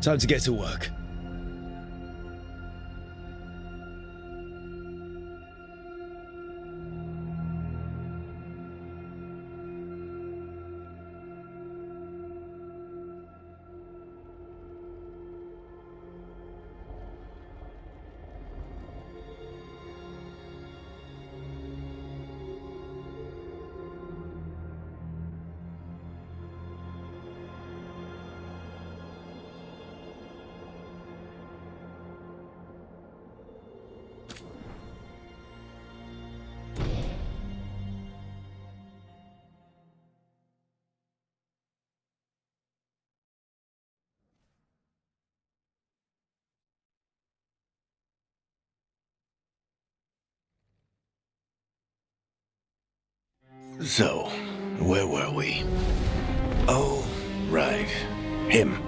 Time to get to work. So, where were we? Oh, right. Him.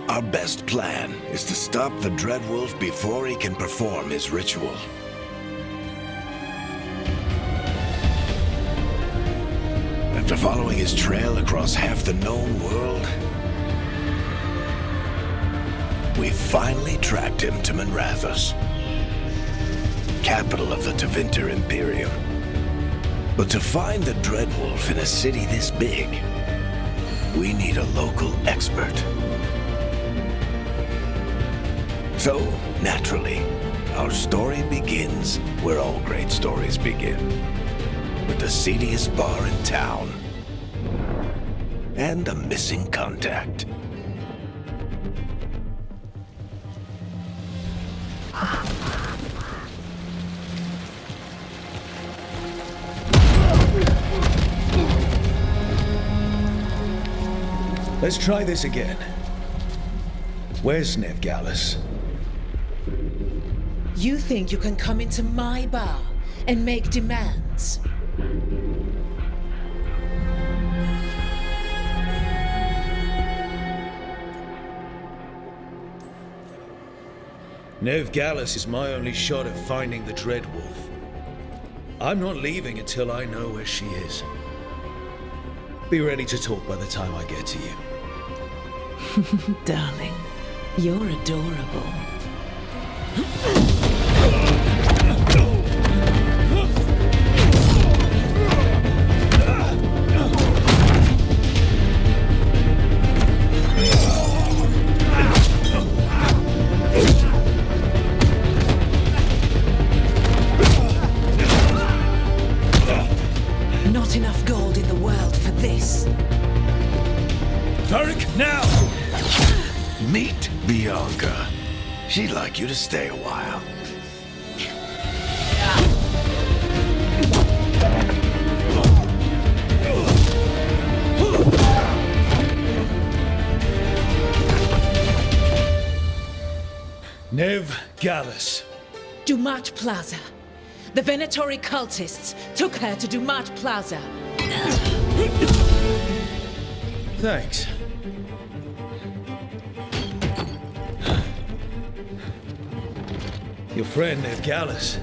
Our best plan is to stop the Dreadwolf before he can perform his ritual. After following his trail across half the known world, we finally tracked him to Manrathus, capital of the Tevinter Imperium. But to find the Dreadwolf in a city this big, we need a local expert. So, naturally, our story begins where all great stories begin. With the seediest bar in town. And a missing contact. Let's try this again. Where's Veilguard? You think you can come into my bar and make demands? Veilguard is my only shot at finding the Dreadwolf. I'm not leaving until I know where she is. Be ready to talk by the time I get to you. Darling, you're adorable. Not enough gold in the world for this. Tarek, now! Meet Bianca. She'd like you to stay a while. Veilguard. Dumat Plaza. The Venatori cultists took her to Dumat Plaza. Thanks. Your friend Veilguard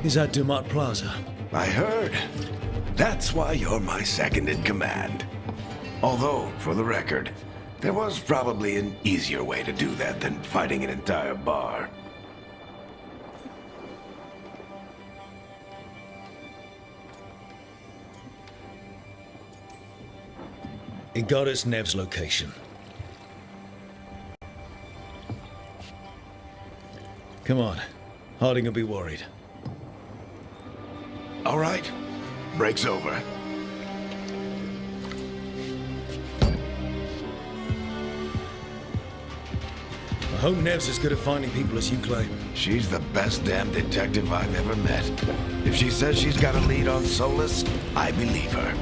is at Dumat Plaza. I heard. That's why you're my second in command. Although, for the record, there was probably an easier way to do that than fighting an entire bar. It got us Nev's location. Come on. Harding will be worried. All right. Break's over. I hope Nev's as good at finding people as you claim. She's the best damn detective I've ever met. If she says she's got a lead on Solus, I believe her.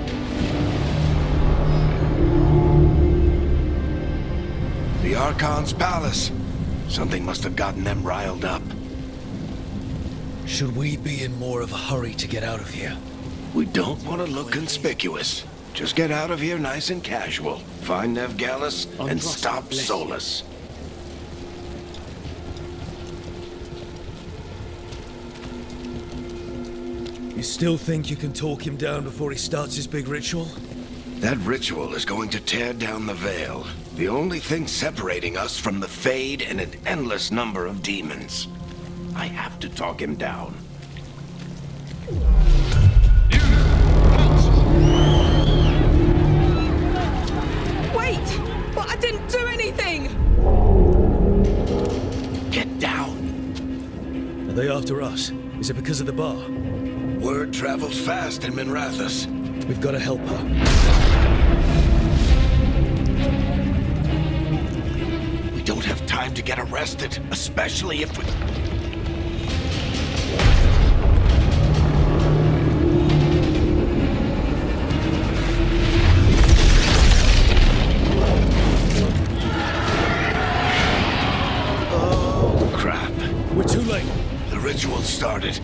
The Archon's palace. Something must have gotten them riled up. Should we be in more of a hurry to get out of here? We don't want to look conspicuous. Just get out of here nice and casual. Find Veilguard and stop Solus. You still think you can talk him down before he starts his big ritual? That ritual is going to tear down the Veil. The only thing separating us from the Fade and an endless number of demons. I have to talk him down. Wait! But I didn't do anything! Get down. Are they after us? Is it because of the bar? Word travels fast in Minrathous. We've got to help her. We don't have time to get arrested, especially if we... Oh, crap. We're too late. The ritual started.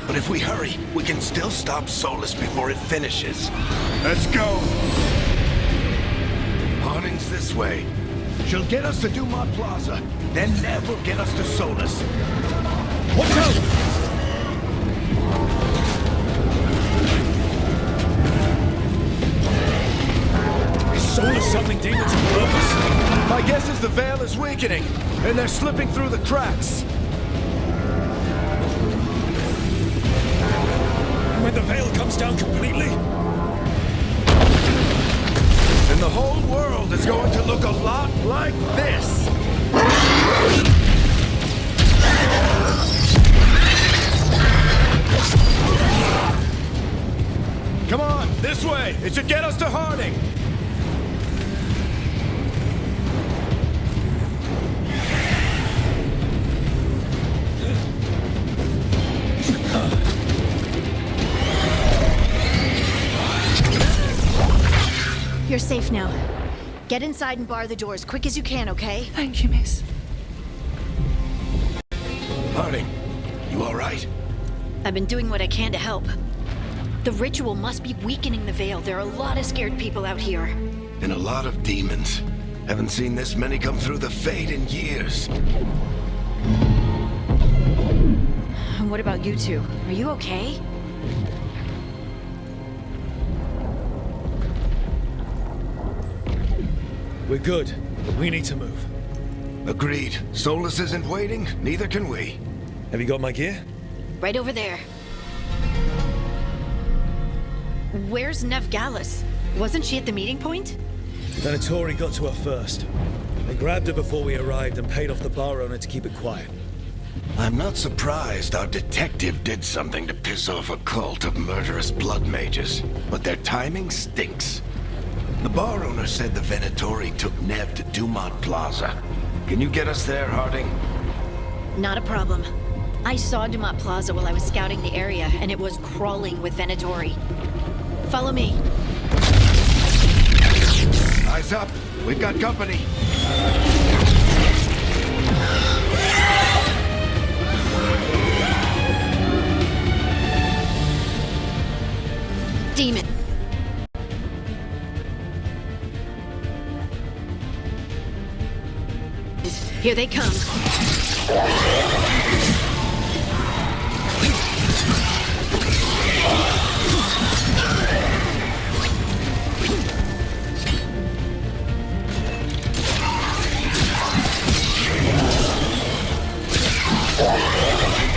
But if we hurry, we can still stop Solus before it finishes. Let's go! Harding's this way. She'll get us to Dumont Plaza. Then Nev will get us to Solus. Watch out! Is Solus summoning demons on purpose? My guess is the Veil is weakening, and they're slipping through the cracks. When the veil comes down completely? And the whole world is going to look a lot like this. Come on, this way. It should get us to Harding. You're safe now. Get inside and bar the door as quick as you can, okay? Thank you, miss. Harding, you all right? I've been doing what I can to help. The ritual must be weakening the Veil. There are a lot of scared people out here. And a lot of demons. Haven't seen this many come through the Fade in years. And what about you two? Are you okay? We're good, but we need to move. Agreed. Solus isn't waiting, neither can we. Have you got my gear? Right over there. Where's Nev Gallus? Wasn't she at the meeting point? Venatori got to her first. They grabbed her before we arrived and paid off the bar owner to keep it quiet. I'm not surprised our detective did something to piss off a cult of murderous blood mages, but their timing stinks. The bar owner said the Venatori took Nev to Dumont Plaza. Can you get us there, Harding? Not a problem. I saw Dumont Plaza while I was scouting the area, and it was crawling with Venatori. Follow me. Eyes up. We've got company. Demon. Here they come.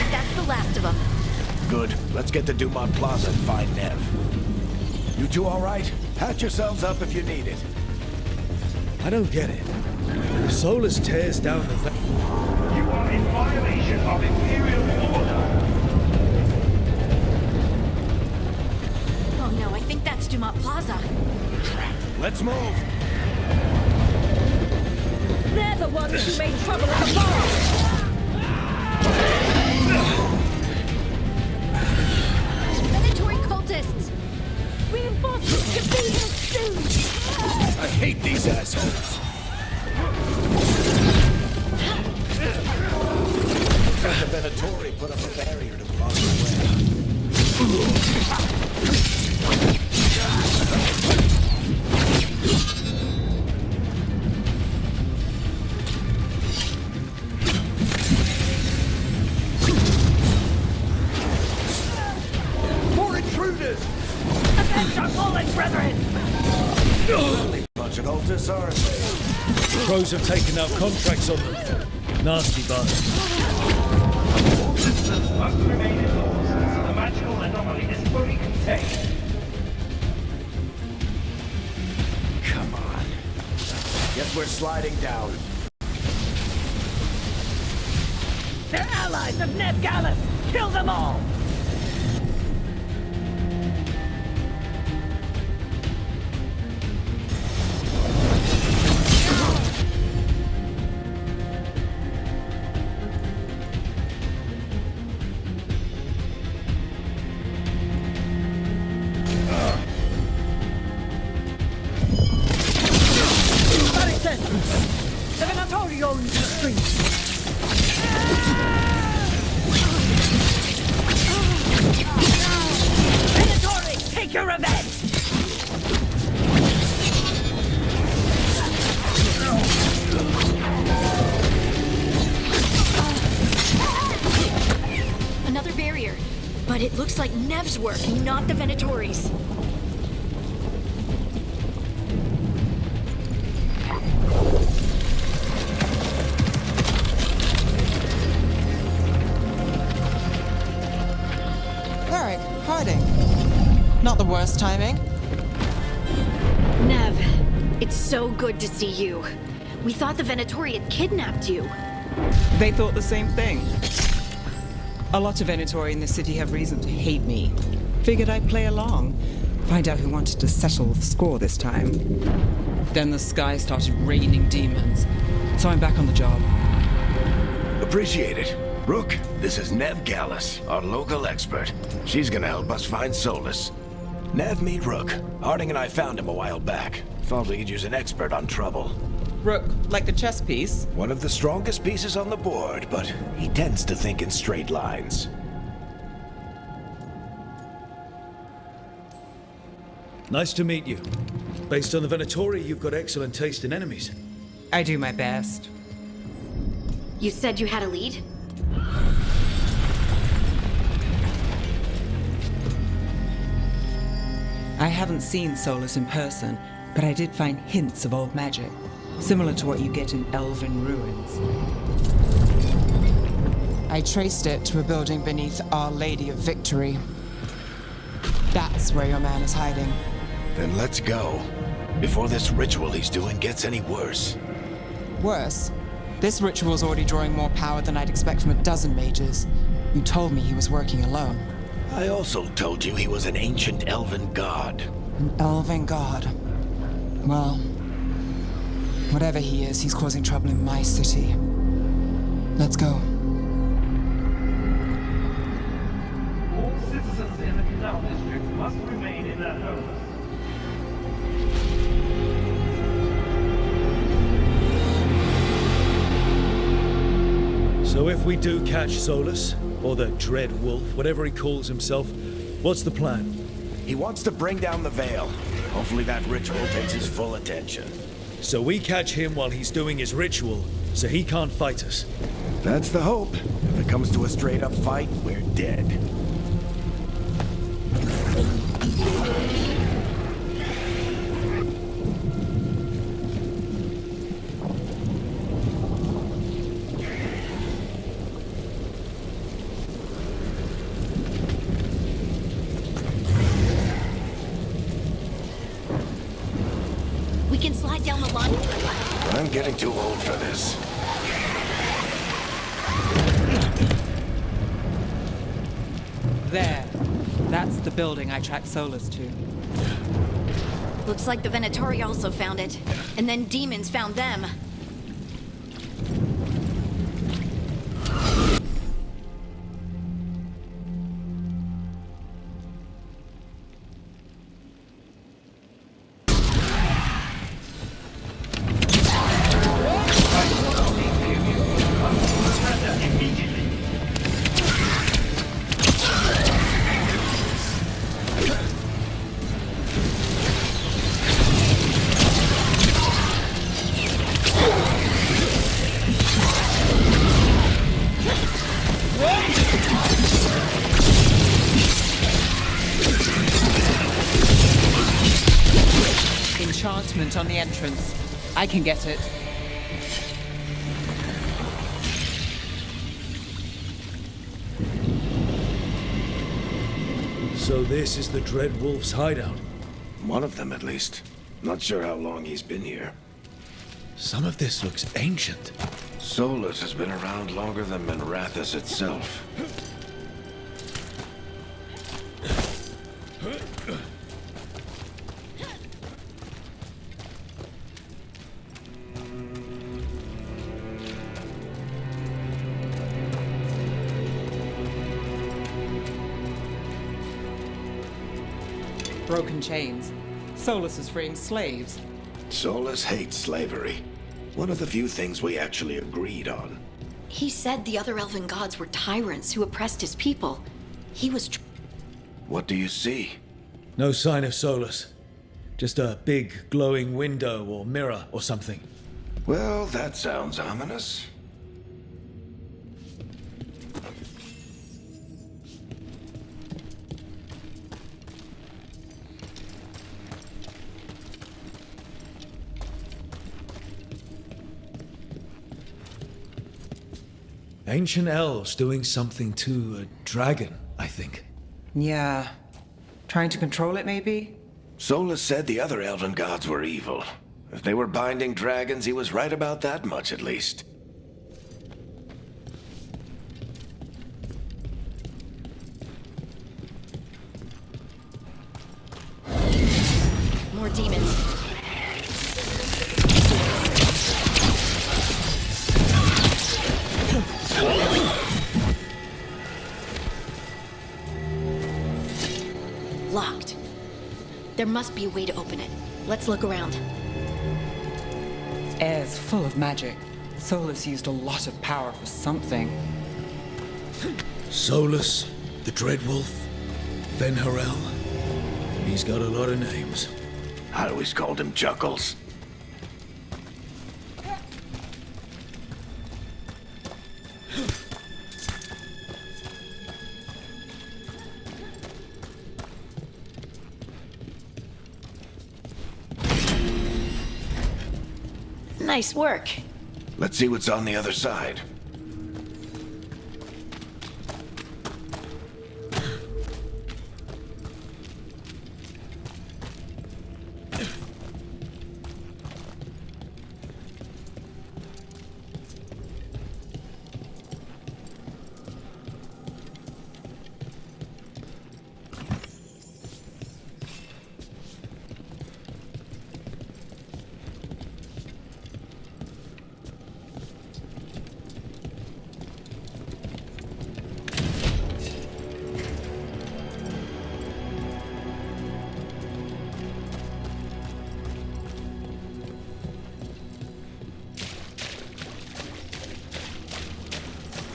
That's the last of them. Good. Let's get to Dumont Plaza and find Nev. You two all right? Patch yourselves up if you need it. I don't get it. If Solus tears down the veil... You are in violation of Imperial order. Oh no, I think that's Dumont Plaza. Let's move. They're the ones who made trouble at the bar! Venatori cultists! Reinforcements to be here soon! I hate these assholes. The Venatori put up a barrier to block the More intruders! Avenge our fallen brethren! Only bunch Project Altus, aren't they? Crows have taken out contracts on them. Nasty bunch. All systems must remain indoors until the magical anomaly is fully contained. Come on. Guess we're sliding down. They're allies of Ned Gallus! Kill them all! The Venatori owns the street! Venatori, take your revenge! Another barrier. But it looks like Nev's work, not the Venatori's. Alright, hiding. Not the worst timing. Nev, it's so good to see you. We thought the Venatori had kidnapped you. They thought the same thing. A lot of Venatori in the city have reason to hate me. Figured I'd play along. Find out who wanted to settle the score this time. Then the sky started raining demons. So I'm back on the job. Appreciate it. Rook, this is Nev Gallus, our local expert. She's gonna help us find Solus. Nev, meet Rook. Harding and I found him a while back. Thought we could use an expert on trouble. Rook, like the chess piece? One of the strongest pieces on the board, but he tends to think in straight lines. Nice to meet you. Based on the Venatori, you've got excellent taste in enemies. I do my best. You said you had a lead? I haven't seen Solus in person, but I did find hints of old magic, similar to what you get in elven ruins. I traced it to a building beneath Our Lady of Victory. That's where your man is hiding. Then let's go. Before this ritual he's doing gets any worse. Worse, this ritual's already drawing more power than I'd expect from a dozen mages. You told me he was working alone. I also told you he was an ancient elven god. An elven god. Well, whatever he is, he's causing trouble in my city. Let's go. All citizens in the Canal District must remain in their homes. So if we do catch Solus, or the Dread Wolf, whatever he calls himself, what's the plan? He wants to bring down the Veil. Hopefully that ritual takes his full attention. So we catch him while he's doing his ritual, so he can't fight us. That's the hope. If it comes to a straight-up fight, we're dead. We can slide down the line. I'm getting too old for this. There. That's the building I tracked Solus to. Looks like the Venatori also found it. And then demons found them. enchantment on the entrance. I can get it. So this is the Dread Wolf's hideout. One of them, at least. Not sure how long he's been here. Some of this looks ancient. Solus has been around longer than Minrathous itself. Broken chains. Solus is freeing slaves. Solus hates slavery. One of the few things we actually agreed on. He said the other elven gods were tyrants who oppressed his people. He was What do you see? No sign of Solus. Just a big glowing window or mirror or something. Well, that sounds ominous. Ancient elves doing something to a dragon, I think. Yeah. Trying to control it, maybe? Solus said the other elven gods were evil. If they were binding dragons, he was right about that much, at least. more demons. Locked. There must be a way to open it. Let's look around. Air's full of magic. Solus used a lot of power for something. Solus, the Dreadwolf, Venharel. He's got a lot of names. I always called him Chuckles. Nice work. Let's see what's on the other side.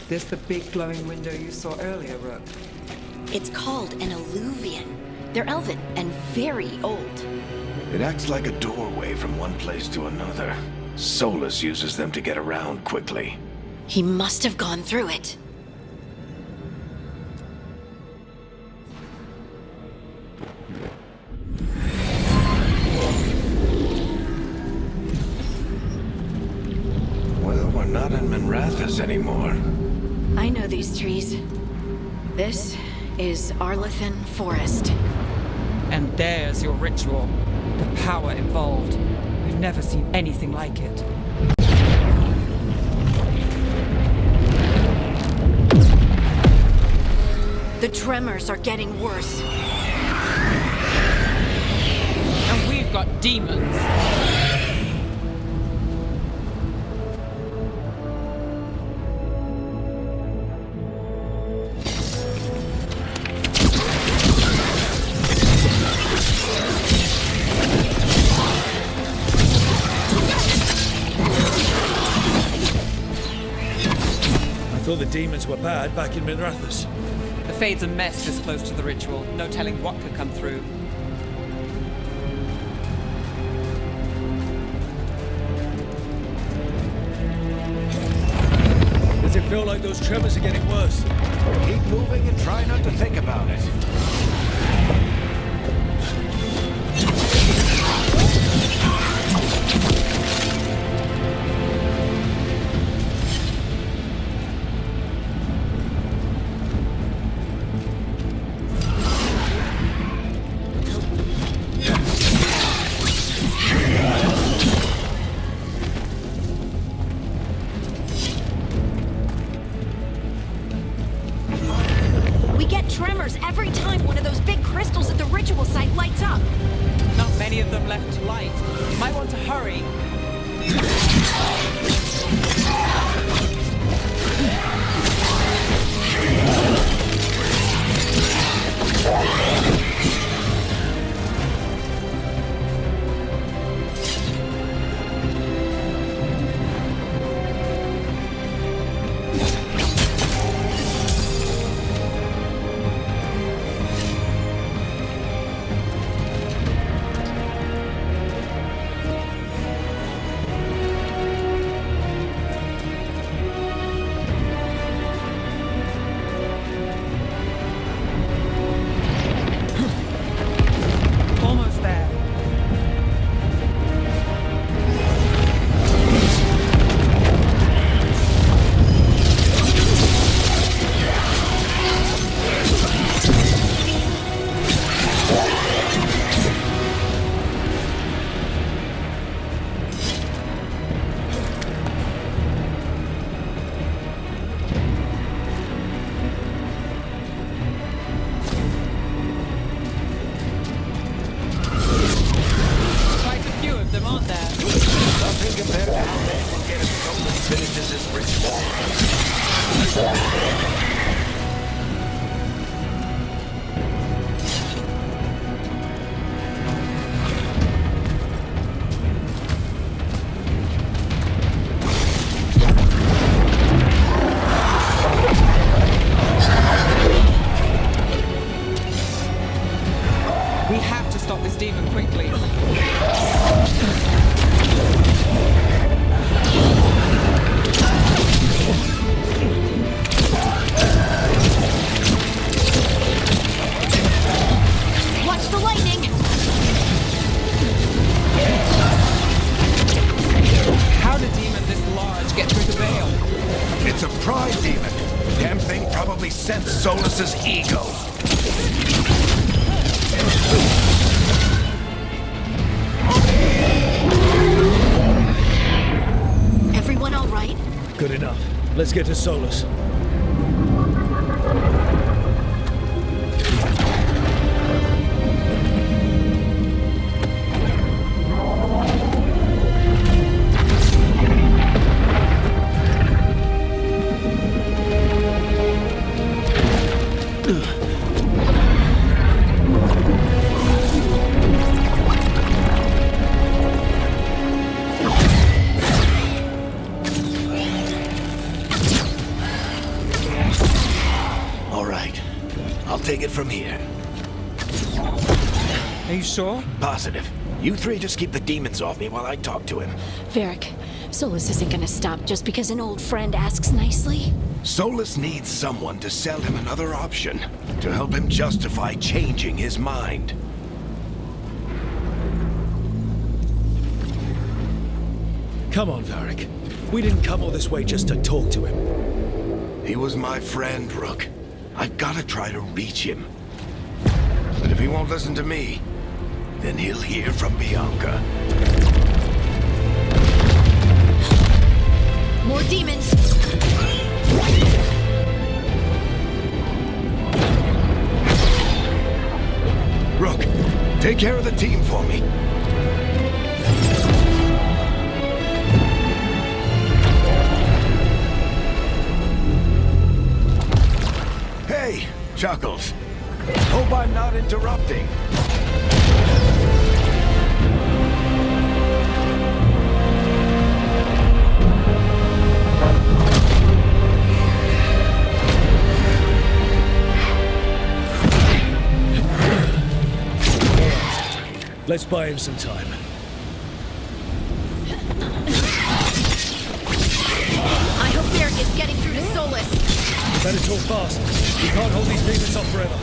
This the big glowing window you saw earlier, Rook? It's called an alluvian. They're elven and very old. It acts like a doorway from one place to another. Solus uses them to get around quickly. He must have gone through it. Well, we're not in Minrathous anymore. I know these trees. This is Arlethan Forest. And there's your ritual. The power involved. We've never seen anything like it. The tremors are getting worse. And we've got demons. I thought the demons were bad back in Minrathous. The Fade's a mess this close to the ritual. No telling what could come through. Does it feel like those tremors are getting worse? Keep moving and try not to think about it. lights up. Not many of them left to light. Might want to hurry. Almost there. Quite a few of them, aren't there? Nothing compared to how Ned will get his soul and finishes his ritual. We have to stop this demon quickly. Watch the lightning! How did a demon this large get through the veil? It's a pride demon. Damn thing probably sensed Solus's ego. Everyone all right? Good enough. Let's get to Solus. All right. I'll take it from here. Are you sure? Positive. You three just keep the demons off me while I talk to him. Varric, Solus isn't gonna stop just because an old friend asks nicely. Solus needs someone to sell him another option, to help him justify changing his mind. Come on, Varric. We didn't come all this way just to talk to him. He was my friend, Rook. I've gotta try to reach him. But if he won't listen to me, then he'll hear from Bianca. More demons! Rook, take care of the team for me. Hey, Chuckles. Hope I'm not interrupting. Let's buy him some time. I hope Varric is getting through to Solus. Better talk fast. We can't hold these demons off forever.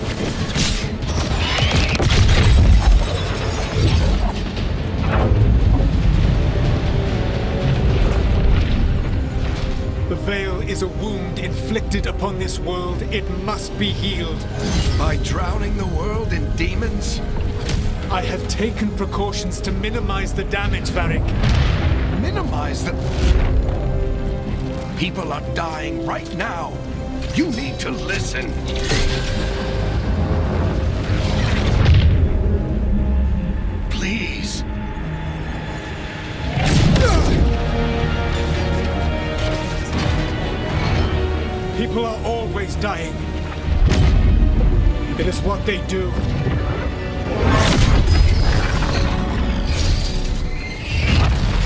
The veil is a wound inflicted upon this world. It must be healed. By drowning the world in demons? I have taken precautions to minimize the damage, Varric. Minimize the... People are dying right now. You need to listen. People are always dying. It is what they do.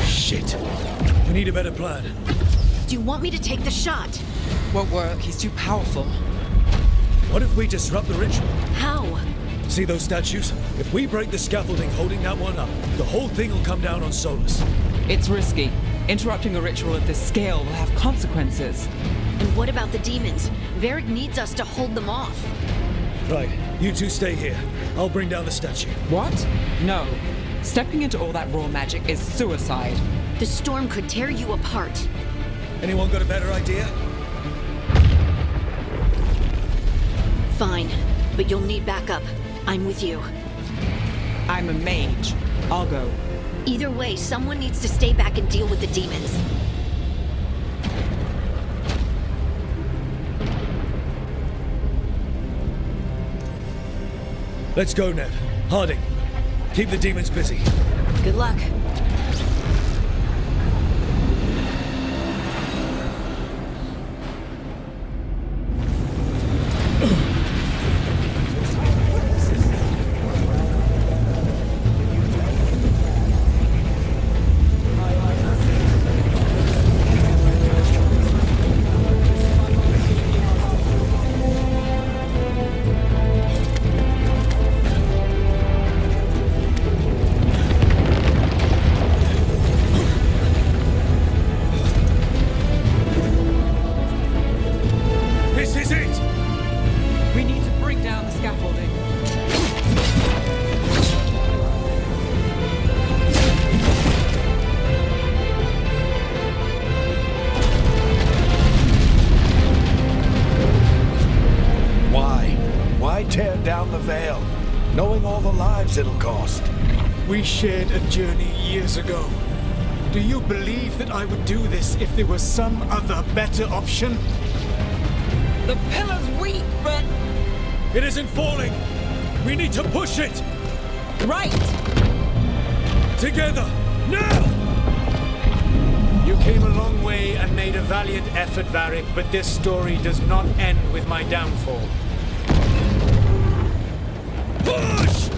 Shit. We need a better plan. Do you want me to take the shot? Won't work. He's too powerful. What if we disrupt the ritual? How? See those statues? If we break the scaffolding holding that one up, the whole thing will come down on Solus. It's risky. Interrupting a ritual of this scale will have consequences. And what about the demons? Varric needs us to hold them off. Right, you two stay here. I'll bring down the statue. What? No. Stepping into all that raw magic is suicide. The storm could tear you apart. Anyone got a better idea? Fine, but you'll need backup. I'm with you. I'm a mage. I'll go. Either way, someone needs to stay back and deal with the demons. Let's go, Nev. Harding, keep the demons busy. Good luck. This is it! We need to bring down the scaffolding. Why? Why tear down the veil, knowing all the lives it'll cost? We shared a journey years ago. Do you believe that I would do this if there was some other better option? The pillar's weak, but... It isn't falling! We need to push it! Right! Together! Now! You came a long way and made a valiant effort, Varric, but this story does not end with my downfall. Push!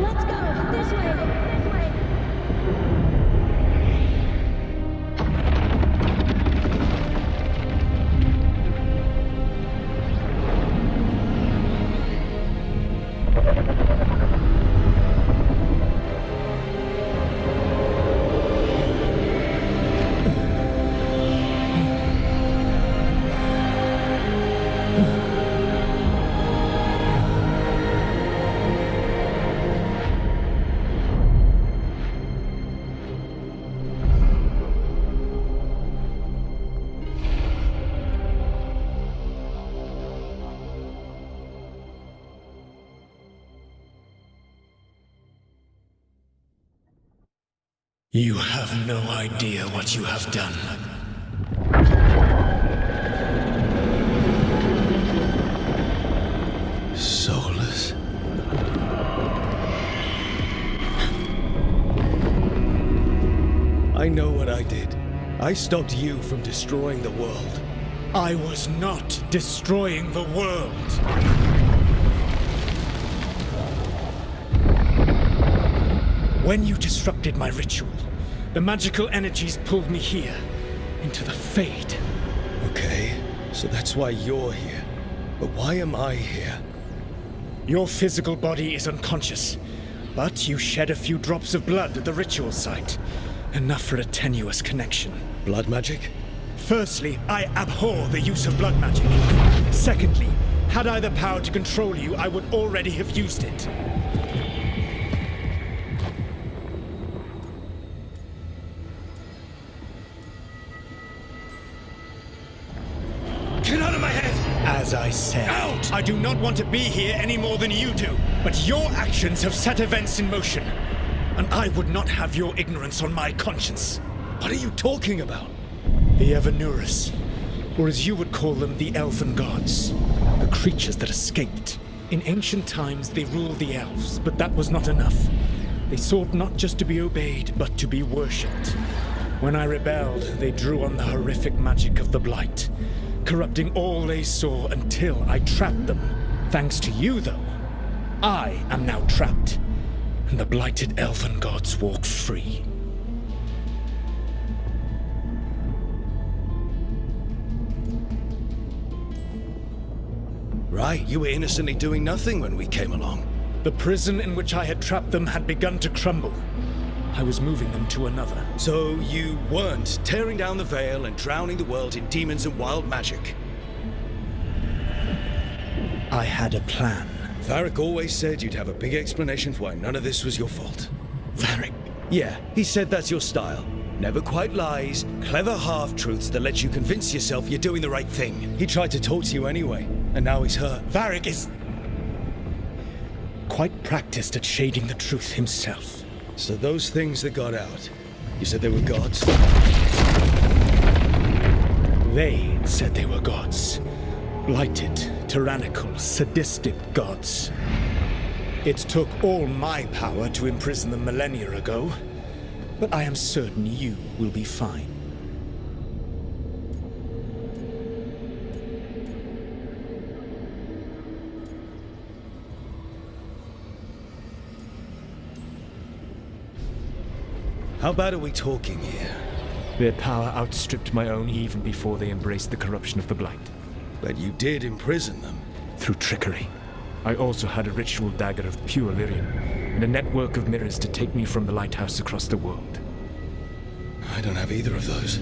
Let's go! This way! You have no idea what you have done. Soulless? I know what I did. I stopped you from destroying the world. I was not destroying the world. When you disrupted my ritual, the magical energies pulled me here, into the Fade. Okay, so that's why you're here. But why am I here? Your physical body is unconscious, but you shed a few drops of blood at the ritual site. Enough for a tenuous connection. Blood magic? Firstly, I abhor the use of blood magic. Secondly, had I the power to control you, I would already have used it. Get out of my head! As I said, Out! I do not want to be here any more than you do. But your actions have set events in motion. And I would not have your ignorance on my conscience. What are you talking about? The Evanurus, or as you would call them, the Elven Gods. The creatures that escaped. In ancient times, they ruled the elves, but that was not enough. They sought not just to be obeyed, but to be worshipped. When I rebelled, they drew on the horrific magic of the Blight, corrupting all they saw until I trapped them. Thanks to you, though, I am now trapped, and the blighted Elven Gods walk free. Right, you were innocently doing nothing when we came along. The prison in which I had trapped them had begun to crumble. I was moving them to another. So you weren't tearing down the veil and drowning the world in demons and wild magic. I had a plan. Varric always said you'd have a big explanation for why none of this was your fault. Varric. Yeah, he said that's your style. Never quite lies, clever half-truths that let you convince yourself you're doing the right thing. He tried to talk to you anyway, and now he's hurt. Varric is quite practiced at shading the truth himself. So those things that got out, you said they were gods? They said they were gods. Blighted, tyrannical, sadistic gods. It took all my power to imprison them millennia ago, but I am certain you will be fine. How bad are we talking here? Their power outstripped my own even before they embraced the corruption of the Blight. But you did imprison them. Through trickery. I also had a ritual dagger of pure lyrium, and a network of mirrors to take me from the lighthouse across the world. I don't have either of those.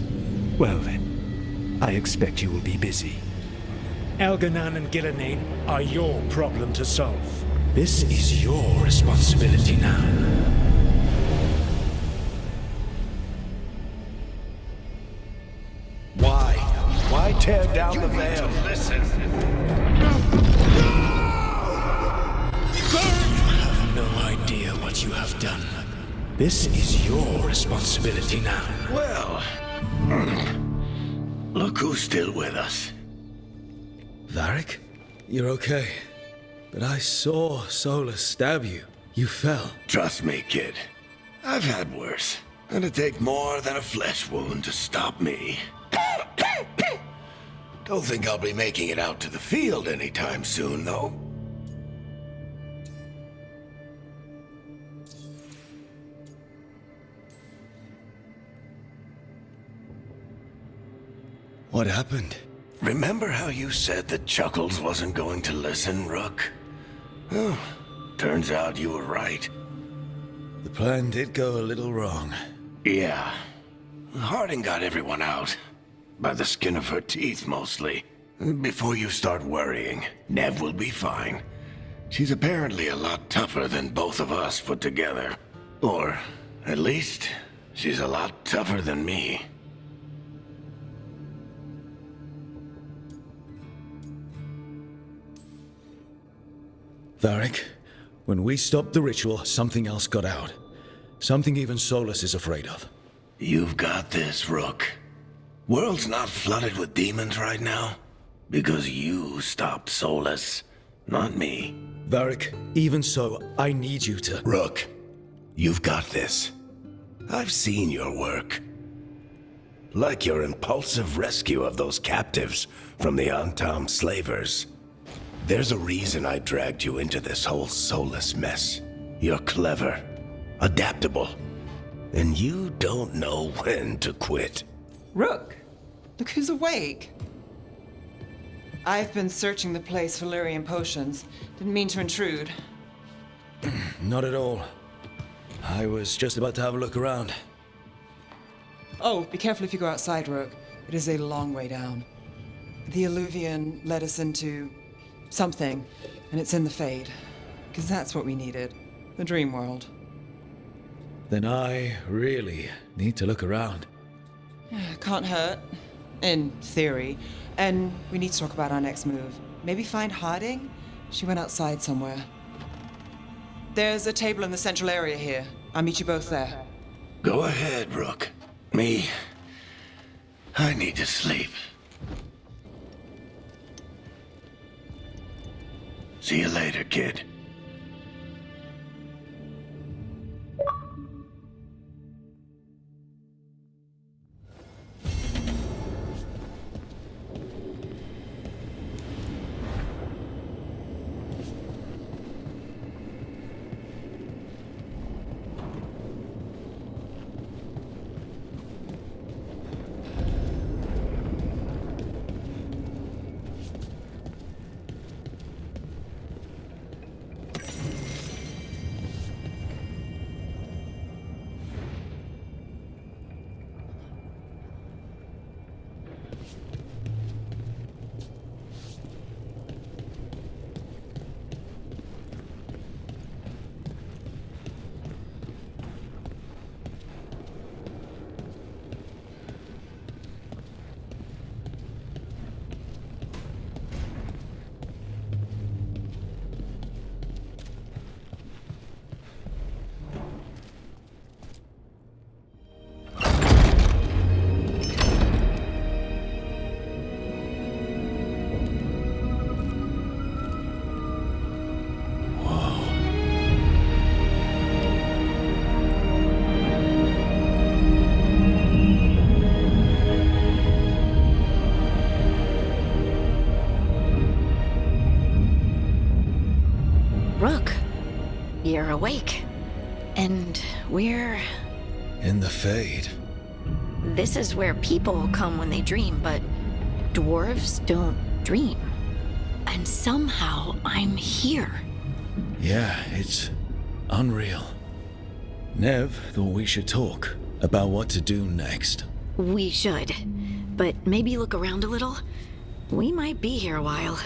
Well then, I expect you will be busy. Elganan and Gillenane are your problem to solve. This is your responsibility now. Why tear down the veil? Listen. You have no idea what you have done. This is your responsibility now. Well, look who's still with us. Varric? You're okay. But I saw Solus stab you. You fell. Trust me, kid. I've had worse. It'd take more than a flesh wound to stop me. Don't think I'll be making it out to the field anytime soon, though. What happened? Remember how you said that Chuckles wasn't going to listen, Rook? Well, turns out you were right. The plan did go a little wrong. Yeah. Harding got everyone out. By the skin of her teeth, mostly. Before you start worrying, Nev will be fine. She's apparently a lot tougher than both of us put together. Or, at least, she's a lot tougher than me. Varric, when we stopped the ritual, something else got out. Something even Solus is afraid of. You've got this, Rook. World's not flooded with demons right now. Because you stopped Solus, not me. Varric, even so, I need you to... Rook, you've got this. I've seen your work. Like your impulsive rescue of those captives from the Antam slavers. There's a reason I dragged you into this whole Solus mess. You're clever, adaptable, and you don't know when to quit. Rook, look who's awake. I've been searching the place for Lyrian potions. Didn't mean to intrude. Not at all. I was just about to have a look around. Oh, be careful if you go outside, Rook. It is a long way down. The Alluvian led us into something, and it's in the Fade. Because that's what we needed. The dream world. Then I really need to look around. Can't hurt. In theory. And we need to talk about our next move. Maybe find Harding? She went outside somewhere. There's a table in the central area here. I'll meet you both there. Go ahead, Rook. Me, I need to sleep. See you later, kid. Rook, you're awake. And we're... In the Fade. This is where people come when they dream, but dwarves don't dream. And somehow I'm here. Yeah, it's unreal. Nev thought we should talk about what to do next. We should. But maybe look around a little. We might be here a while.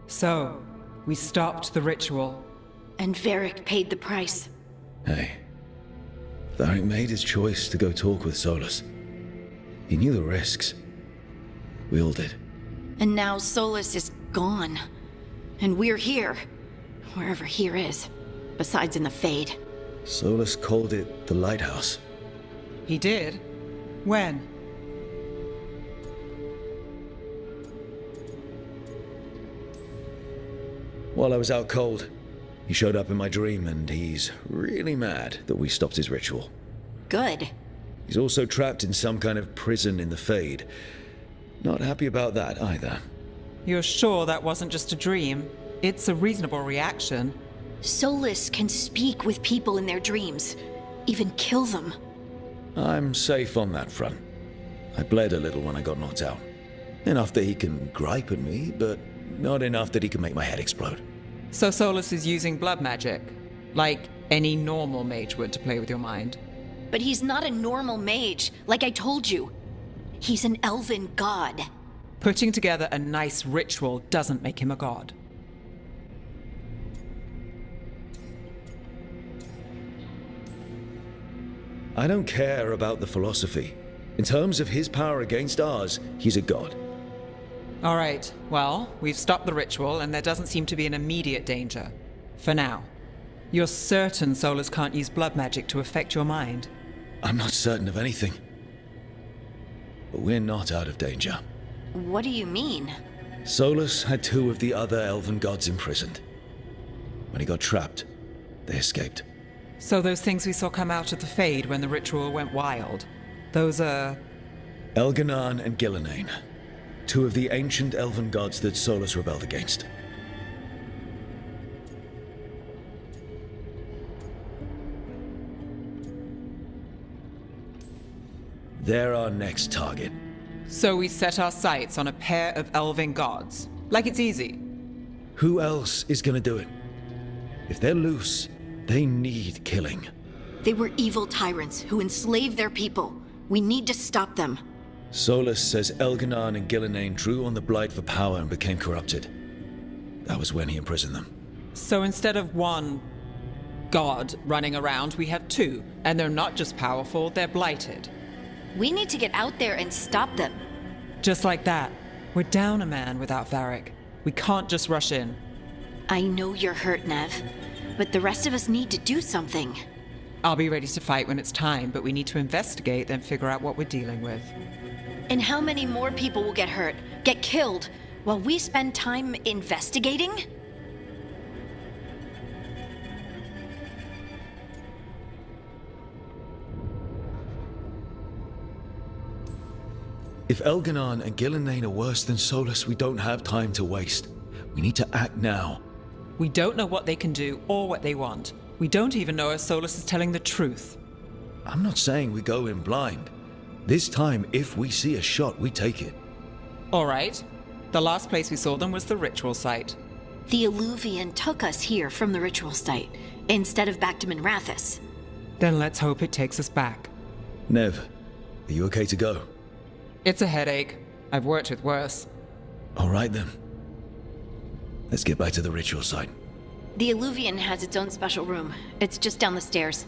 So, we stopped the ritual. And Varric paid the price. Hey, Varric made his choice to go talk with Solus. He knew the risks. We all did. And now Solus is gone. And we're here. Wherever here is. Besides in the Fade. Solus called it the Lighthouse. He did? When? While I was out cold, he showed up in my dream, and he's really mad that we stopped his ritual. Good. He's also trapped in some kind of prison in the Fade. Not happy about that either. You're sure that wasn't just a dream? It's a reasonable reaction. Solus can speak with people in their dreams. Even kill them. I'm safe on that front. I bled a little when I got knocked out. Enough that he can gripe at me, but not enough that he can make my head explode. So Solus is using blood magic, like any normal mage would, to play with your mind. But he's not a normal mage, like I told you. He's an elven god. Putting together a nice ritual doesn't make him a god. I don't care about the philosophy. In terms of his power against ours, he's a god. All right, well, we've stopped the ritual, and there doesn't seem to be an immediate danger. For now. You're certain Solus can't use blood magic to affect your mind? I'm not certain of anything. But we're not out of danger. What do you mean? Solus had 2 of the other elven gods imprisoned. When he got trapped, they escaped. So those things we saw come out of the Fade when the ritual went wild, those are... Elganan and Gillenane. 2 of the ancient elven gods that Solus rebelled against. They're our next target. So we set our sights on a pair of elven gods. Like it's easy. Who else is gonna do it? If they're loose, they need killing. They were evil tyrants who enslaved their people. We need to stop them. Solus says Elganan and Gillenane drew on the Blight for power and became corrupted. That was when he imprisoned them. So instead of one god running around, we have 2. And they're not just powerful, they're blighted. We need to get out there and stop them. Just like that. We're down a man without Varric. We can't just rush in. I know you're hurt, Nev, but the rest of us need to do something. I'll be ready to fight when it's time, but we need to investigate, then figure out what we're dealing with. And how many more people will get hurt, get killed, while we spend time investigating? If Elganan and Gillenane are worse than Solus, we don't have time to waste. We need to act now. We don't know what they can do or what they want. We don't even know if Solus is telling the truth. I'm not saying we go in blind. This time, if we see a shot, we take it. All right. The last place we saw them was the ritual site. The Alluvian took us here from the ritual site, instead of back to Minrathous. Then let's hope it takes us back. Nev, are you okay to go? It's a headache. I've worked with worse. All right then. Let's get back to the ritual site. The Alluvian has its own special room. It's just down the stairs.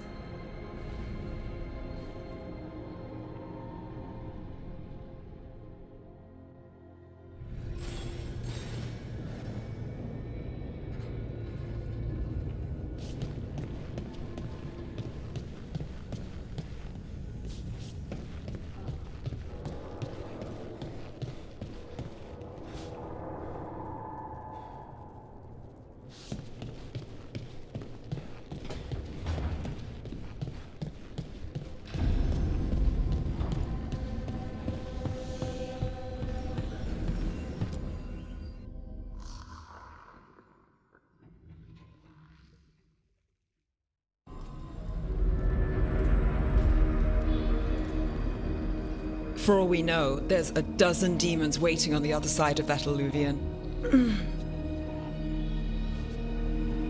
For all we know, there's a dozen demons waiting on the other side of that alluvian.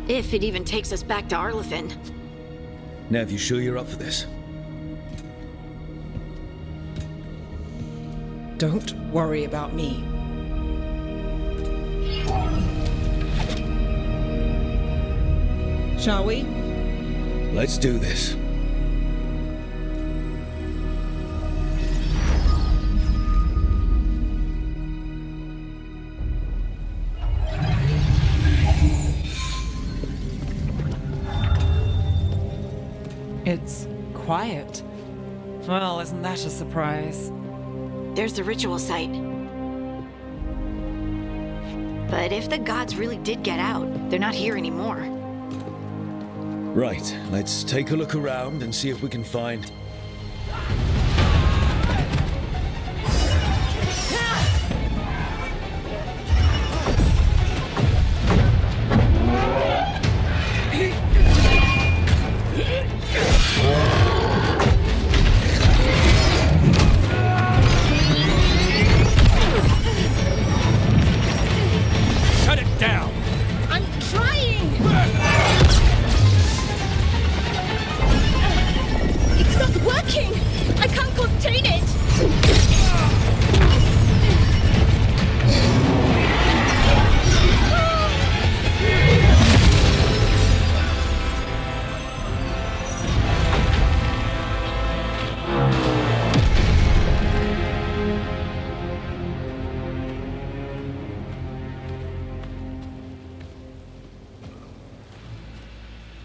If it even takes us back to Arlefin. Nev, you sure you're up for this? Don't worry about me. Shall we? Let's do this. It's quiet. Well, isn't that a surprise? There's the ritual site. But if the gods really did get out, they're not here anymore. Right, let's take a look around and see if we can find... Shut it down! I'm trying! It's not working! I can't contain it!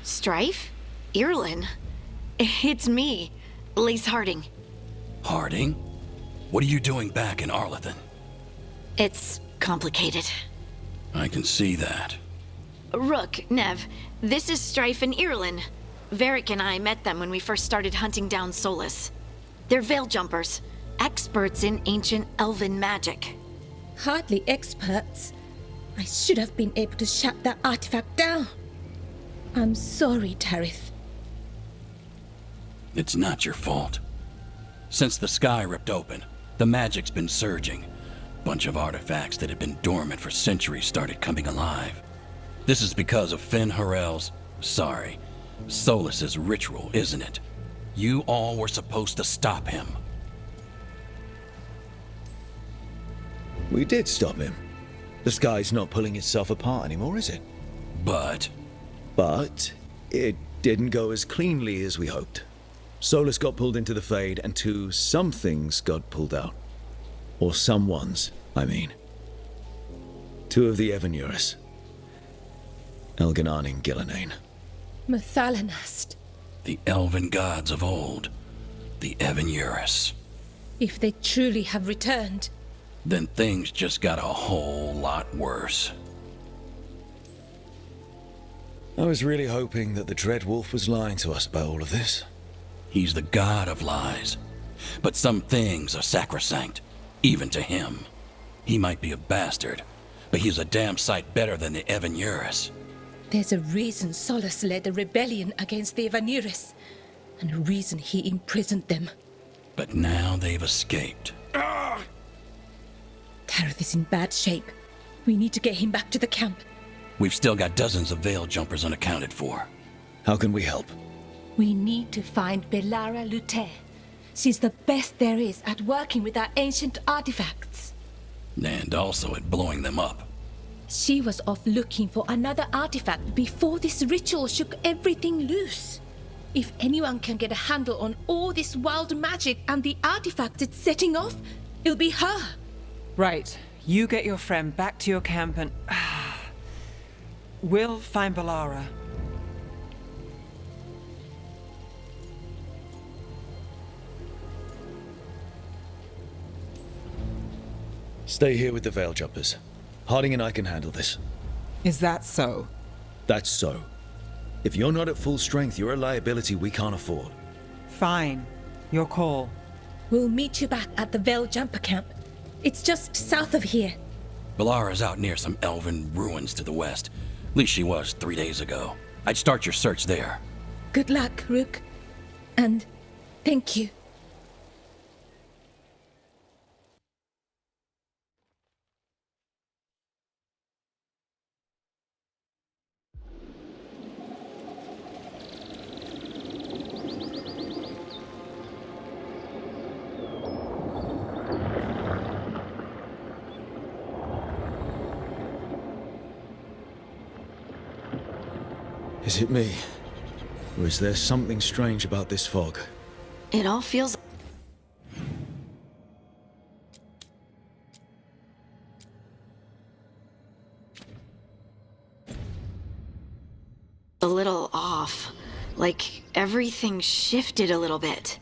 Strife? Irlin? It's me, Lace Harding. Harding? What are you doing back in Arlethan? It's complicated. I can see that. Rook, Nev, this is Strife and Irlin. Varric and I met them when we first started hunting down Solus. They're veil jumpers, experts in ancient elven magic. Hardly experts. I should have been able to shut that artifact down. I'm sorry, Tarith. It's not your fault. Since the sky ripped open, the magic's been surging. Bunch of artifacts that had been dormant for centuries started coming alive. This is because of Finn Harel's... Solus's ritual, isn't it? You all were supposed to stop him. We did stop him. The sky's not pulling itself apart anymore, is it? But it didn't go as cleanly as we hoped. Solus got pulled into the Fade, and some things got pulled out. Or someone's, I mean. Two of the Evanurus. Elganan and Gillenane. Mathalanast. the elven gods of old, the Evanurus. If they truly have returned, Then things just got a whole lot worse. I was really hoping that the Dread Wolf was lying to us about all of this. He's the god of lies. But some things are sacrosanct, even to him. He might be a bastard, but he's a damn sight better than the Evanurus. there's a reason Solus led a rebellion against the Evanurus, and a reason he imprisoned them. But now they've escaped. Tareth is in bad shape. We need to get him back to the camp. We've still got dozens of veil jumpers unaccounted for. How can we help? We need to find Belara Lute. She's the best there is at working with our ancient artifacts. And also at blowing them up. She was off looking for another artifact before this ritual shook everything loose. If anyone can get a handle on all this wild magic and the artifacts it's setting off, it'll be her. Right. You get your friend back to your camp and... we'll find Belara. Stay here with the Veil Jumpers. Harding and I can handle this. Is that so? That's so. If you're not at full strength, you're a liability we can't afford. Fine. Your call. We'll meet you back at the Veil Jumper camp. It's just south of here. Belara's out near some elven ruins to the west. At least she was 3 days ago. I'd start your search there. Good luck, Rook. And thank you. Is it me? Or is there something strange about this fog? It all feels a little off. Like everything shifted a little bit.